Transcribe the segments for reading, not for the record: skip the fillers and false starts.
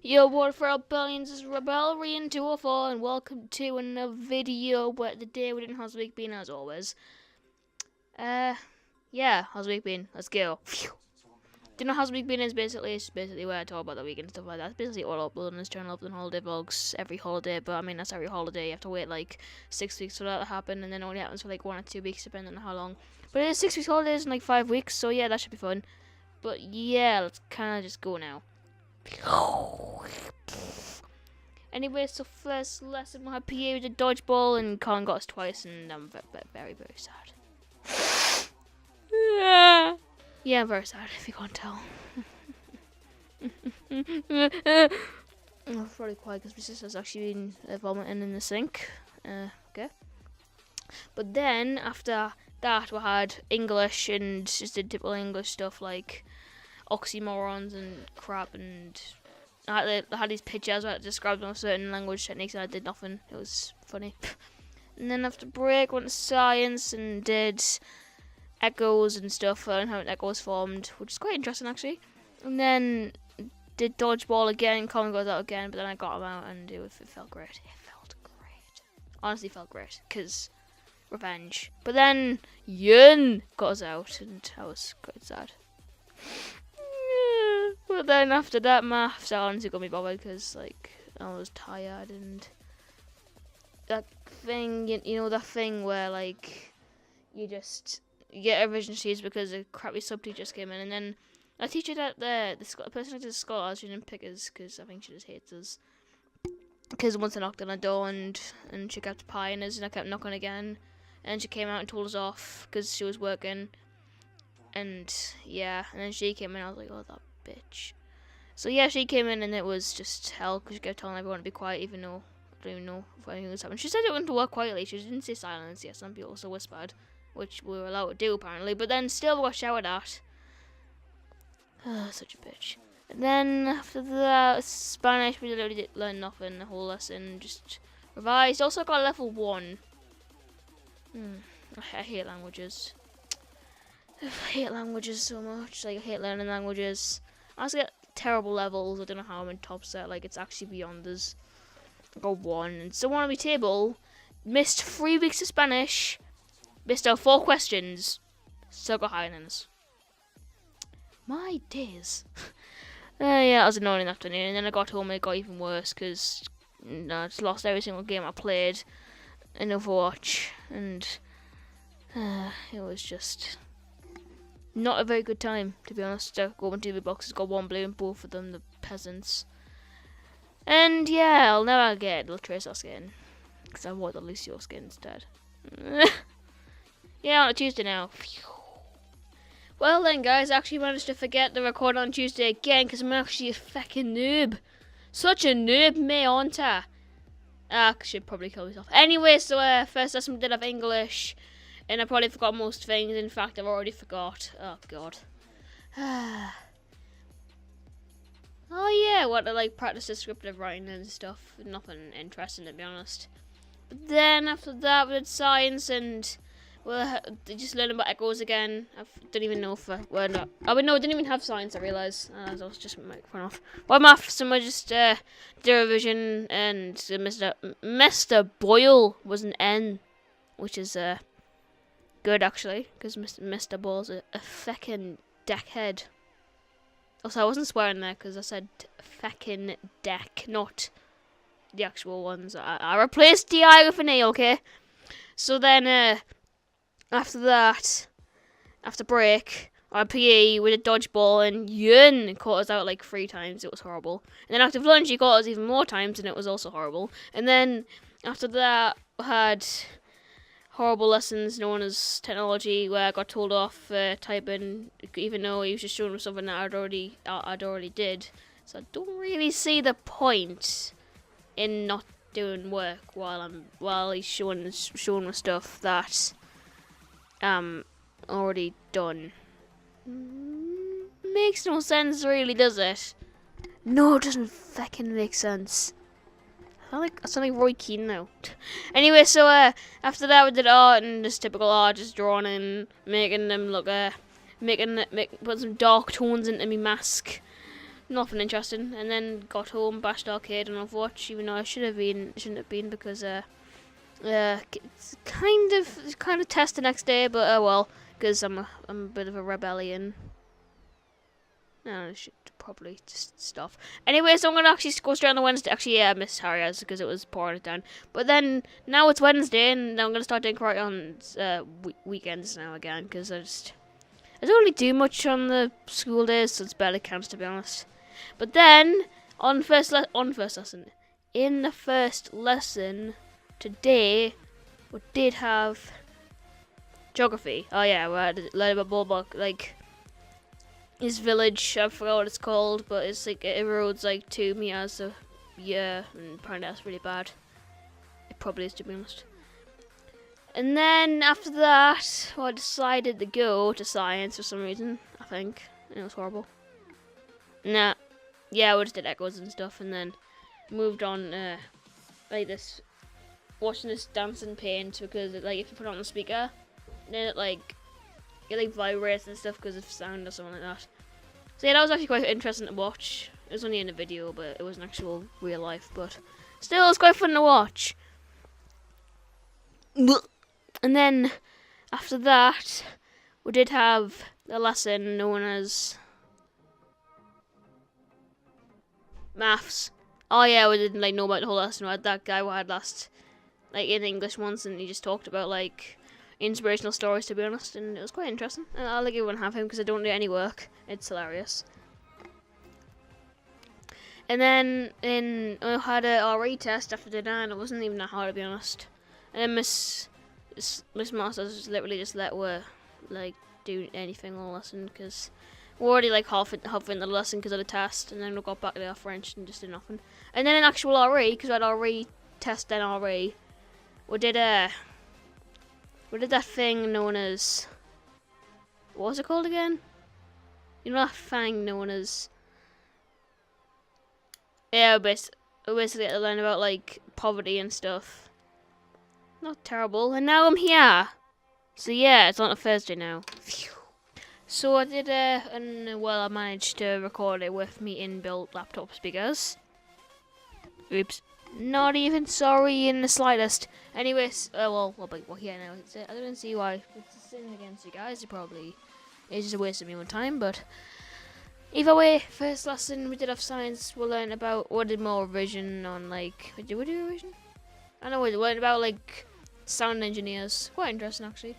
Yo, what for our billions is Rebellion 204, and welcome to another video where the day we didn't how's the week been as always. Yeah, how's the week been? Let's go. Phew. Do you know how's the week been is basically, it's basically where I talk about the week and stuff like that. It's basically all I upload on this channel, uploading holiday vlogs every holiday, but I mean, that's every holiday. You have to wait like 6 weeks for that to happen, and then it only happens for like 1 or 2 weeks, depending on how long. But it is 6 weeks holidays in like 5 weeks, so yeah, that should be fun. But yeah, let's kind of just go now. Anyway, so first lesson we had PA with a dodgeball, and Colin got us twice, and I'm very, very sad. Yeah, I'm very sad, if you can't tell. I'm probably quiet because my sister's actually been vomiting in the sink. Okay. But then, after that, we had English, and just did typical English stuff like oxymorons and crap, and I had these pictures where it described on certain language techniques, and I did nothing. It was funny. And then after break, went to science and did echoes and stuff, and how an echo was formed, which is quite interesting actually. And then did dodgeball again. Colin goes out again, but then I got him out, and it felt great. It felt great. Honestly, felt great because revenge. But then Yun got us out, and I was quite sad. But then after that, maths, I honestly got me bothered because like I was tired, and that thing, you know, that thing where like you get a revision sheets because a crappy sub teacher just came in, and then a teacher that the person that did scholars, she didn't pick us because I think she just hates us. Because once I knocked on the door and she kept pieing us, and I kept knocking again, and she came out and told us off because she was working. And yeah, and then she came in, I was like, oh, that bitch. So yeah, she came in, and it was just hell because she kept telling everyone to be quiet, even though I don't even know if anything was happening. She said it went to work quietly. She didn't say silence. Yeah, some people also whispered, which we were allowed to do apparently. But then still we got showered at. Such a bitch. And then after the Spanish, we literally didn't learn nothing the whole lesson. Just revised. Also got level 1. I hate languages. I hate languages so much. Like, I hate learning languages. I also get terrible levels. I don't know how I'm in top set. Like, it's actually beyond us. I got 1. And someone on my table missed 3 weeks of Spanish. Missed out 4 questions. Still got higher than us. My days. Yeah, I was annoying in the afternoon. And then I got home and it got even worse because I just lost every single game I played in Overwatch. And it was just not a very good time, to be honest. I got 1 TV boxes, got 1 blue, and both of them the peasants. And yeah, I'll never get the Tracer skin because I want the Lucio skin instead. Yeah, on a Tuesday now. Phew. Well then, guys, I actually managed to forget the record on Tuesday again because I'm actually a fucking noob. Such a noob, me, aren't I? I should probably kill myself. Anyway, so first lesson we did have English. And I probably forgot most things. In fact, I've already forgot. Oh, God. Oh, yeah. What to, like, practice descriptive writing and stuff. Nothing interesting, to be honest. But then, after that, we did science. And we're just learning about echoes again. I don't even know if we're not. Oh, but no, I didn't even have science, I realised. I was just my microphone off. Well, maths, and we just did a revision. And Mr. Boyle was an N. Which is, good actually, because Mr. Ball's a feckin' deckhead. Also, I wasn't swearing there because I said feckin' deck, not the actual ones. I replaced the I with an A, okay? So then, after that, after break, our PE with a dodgeball, and Yun caught us out like 3 times. It was horrible. And then after lunch, he caught us even more times, and it was also horrible. And then after that, we had horrible lessons known as technology, where I got told off typing, even though he was just showing me something that I'd already did. So I don't really see the point in not doing work while he's showing me stuff that already done. Makes no sense, really, does it? No, it doesn't fucking make sense. I sound like Roy Keane now. Anyway, so after that we did art, and just typical art, just drawing and making them look, put some dark tones into my mask. Nothing interesting. And then got home, bashed arcade and Overwatch, even though I shouldn't have been because it's kind of test the next day, but oh well, because I'm a bit of a rebellion. No, I should probably just stop. Anyway, so I'm gonna actually go straight on the Wednesday. Actually, yeah, I missed Harriers because it was pouring it down. But then now it's Wednesday, and I'm gonna start doing karate on weekends now again because I don't really do much on the school days, so it's barely counts to be honest. But then in the first lesson today, we did have geography. Oh yeah, we had a learn about Bulbuck, like his village. I forgot what it's called, but it's like it erodes like 2 meters a year, and apparently that's really bad. It probably is, to be honest. And then after that, I decided to go to science for some reason. I think it was horrible. Nah, yeah, we just did echoes and stuff, and then moved on like this, watching this dancing paint because if you put it on the speaker, then it vibrates and stuff because of sound or something like that. So yeah, that was actually quite interesting to watch. It was only in a video, but it wasn't actual real life. But still, it was quite fun to watch. And then after that, we did have a lesson known as maths. Oh yeah, we didn't know about the whole lesson. We had that guy we had last, in English once, and he just talked about inspirational stories, to be honest, and it was quite interesting. And I'll let everyone have him because I don't do any work. It's hilarious. And then I had a RE test after dinner, and it wasn't even that hard, to be honest. And then Miss Masters literally just let her do anything all lesson because we're already half in the lesson because of the test, and then we got back to our French and just did nothing. And then in actual RE, because we had RE test then RE, we did that thing known as, what was it called again? You know that thing known as, yeah, we basically had to learn about poverty and stuff. Not terrible. And now I'm here. So yeah, it's on a Thursday now. Phew. So I did I managed to record it with me inbuilt laptop speakers. Oops. Not even sorry in the slightest. Anyways, yeah, no, I don't see why it's a sin against you guys. It probably is just a waste of my own time, but either way, first lesson we did have science. We'll learn about, we did more revision on did we do revision? I know we learned about sound engineers. Quite interesting actually.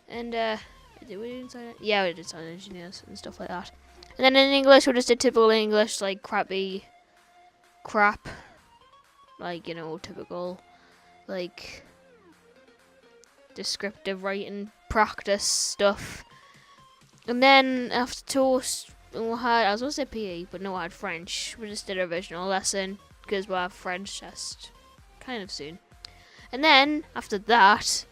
And did we do sound? Yeah, we did sound engineers and stuff like that. And then in English, we just did typical English, crappy crap. Typical, descriptive writing practice stuff. And then after toast, we had, I was going to say PE, but no, I had French. We just did a revisional lesson because we'll have French test kind of soon. And then after that,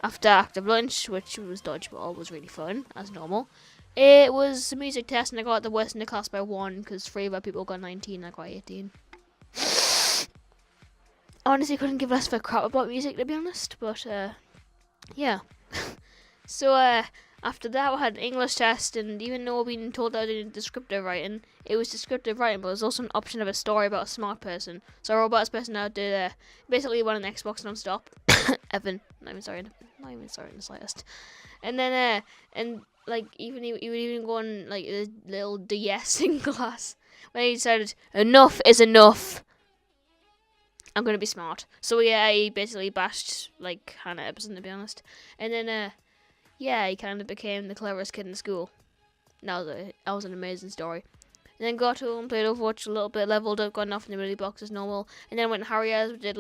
after active lunch, which was dodgeball, was really fun as normal. It was a music test, and I got the worst in the class by 1 because 3 of our people got 19, I got 18. Honestly, couldn't give less of a crap about music, to be honest, but yeah. So after that, we had an English test, and even though we've been told that I was doing descriptive writing, it was descriptive writing, but there was also an option of a story about a smart person. So I wrote about this person out did basically won an Xbox non-stop. Evan, not even sorry in the slightest. And then he would even go on a little de-essing class when he decided enough is enough. I'm gonna be smart. So yeah, he basically bashed Hannah Epperson, to be honest. And then yeah, he kind of became the cleverest kid in school. That was an amazing story. And then got home, played Overwatch a little bit, leveled up, got enough in the ability box as normal. And then went Harriers, we did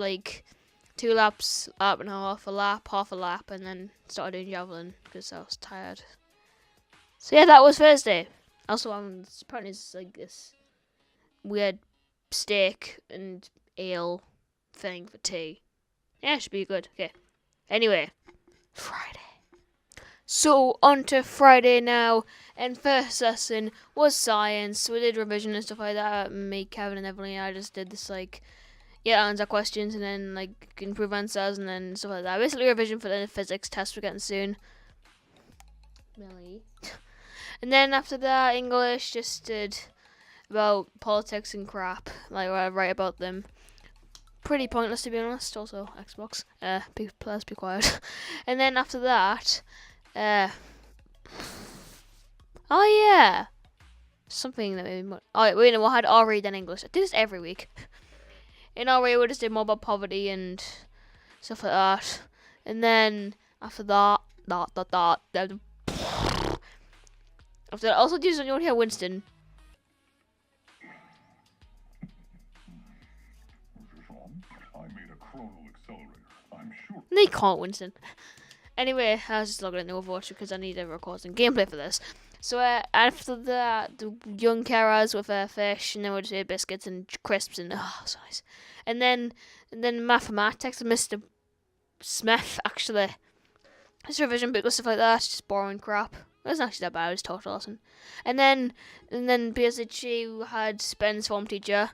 2 laps, lap and a half, half a lap, and then started doing javelin because I was tired. So yeah, that was Thursday. Also, apparently it's this weird steak and ale thing for tea. Yeah, it should be good. Okay. Anyway, Friday. So on to Friday now, and first lesson was science. We did revision and stuff like that. Me, Kevin, and Evelyn. I just did this answer questions and then improve answers and then stuff like that. Basically revision for the physics test we're getting soon. Really. And then after that, English just did about politics and crap. Like I write about them. Pretty pointless to be honest. Also Xbox. Please be quiet. And then after that, oh yeah, something that made me. Oh wait, no, I had RE then English. I do this every week. In RE, we just did more about poverty and stuff like that. And then after that, after that, also do you want to hear Winston? They can't, Winston. Anyway, I was just logging in Overwatch because I need to record some gameplay for this. So after that, the young carers with fish, and then we'll do biscuits and crisps, and so nice. And then mathematics, and Mr. Smith actually. It's revision book and stuff like that, just boring crap. It wasn't actually that bad, it was taught awesome. And then basically we had Ben's form teacher,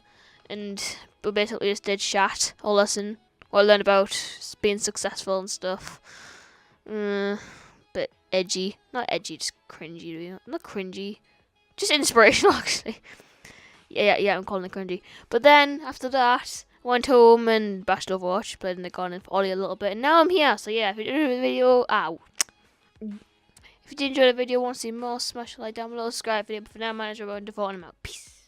and we basically just did chat or lesson. Or learn about being successful and stuff. Bit edgy. Not edgy, just cringy. Not cringy. Just inspirational, actually. Yeah, I'm calling it cringy. But then, after that, went home and bashed Overwatch. Played in the garden for Ollie a little bit. And now I'm here. So yeah, if you did enjoy the video... If you did enjoy the video, want to see more, smash the like down below, subscribe video. But for now, my name is Robert, and I'm out. Peace.